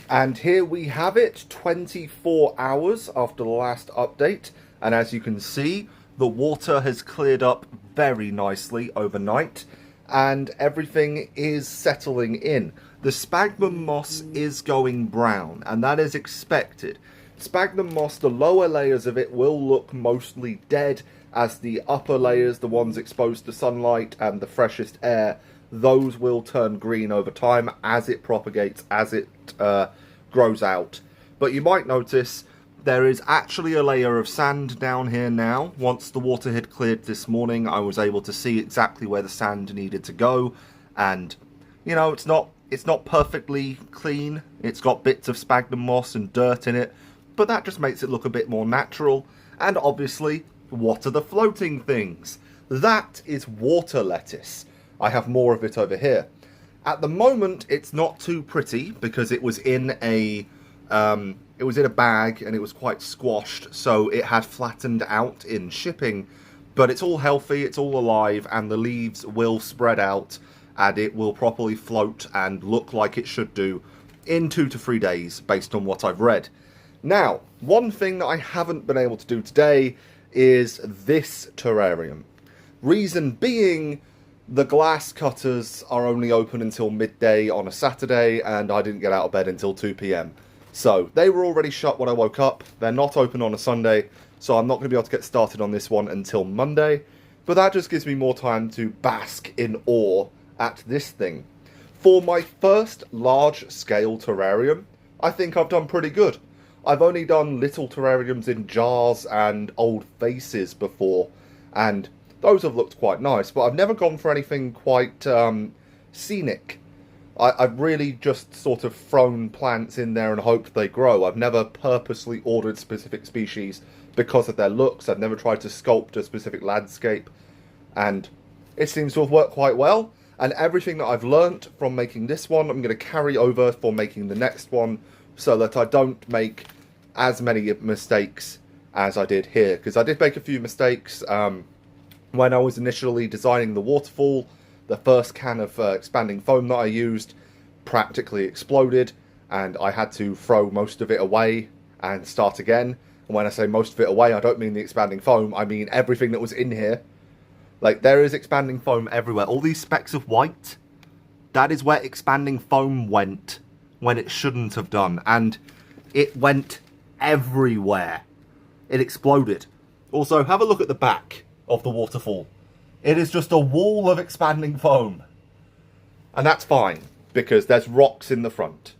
And here we have it, 24 hours after the last update. And as you can see, the water has cleared up very nicely overnight. And everything is settling in. The sphagnum moss is going brown, and that is expected. Sphagnum moss, the lower layers of it will look mostly dead, as the upper layers, the ones exposed to sunlight and the freshest air, those will turn green over time as it propagates, as it grows out. But you might notice there is actually a layer of sand down here now. Once the water had cleared this morning, I was able to see exactly where the sand needed to go. And, you know, it's not perfectly clean. It's got bits of sphagnum moss and dirt in it, but that just makes it look a bit more natural. And obviously, what are the floating things? That is water lettuce. I have more of it over here. At the moment, it's not too pretty because it was in a bag and it was quite squashed, so it had flattened out in shipping. But it's all healthy, it's all alive, and the leaves will spread out and it will properly float and look like it should do in 2 to 3 days, based on what I've read. Now, one thing that I haven't been able to do today is this terrarium. Reason being, the glass cutters are only open until midday on a Saturday, and I didn't get out of bed until 2 PM. So, they were already shut when I woke up. They're not open on a Sunday, so I'm not going to be able to get started on this one until Monday. But that just gives me more time to bask in awe at this thing. For my first large-scale terrarium, I think I've done pretty good. I've only done little terrariums in jars and old vases before, and those have looked quite nice, but I've never gone for anything quite scenic. I've really just sort of thrown plants in there and hoped they grow. I've never purposely ordered specific species because of their looks. I've never tried to sculpt a specific landscape, and it seems to have worked quite well. And everything that I've learnt from making this one, I'm going to carry over for making the next one, so that I don't make as many mistakes as I did here. Because I did make a few mistakes when I was initially designing the waterfall. The first can of expanding foam that I used practically exploded, and I had to throw most of it away and start again. And when I say most of it away, I don't mean the expanding foam, I mean everything that was in here. Like, there is expanding foam everywhere. All these specks of white, that is where expanding foam went when it shouldn't have done. And it went everywhere. It exploded. Also, have a look at the back of the waterfall. It is just a wall of expanding foam. And that's fine, because there's rocks in the front.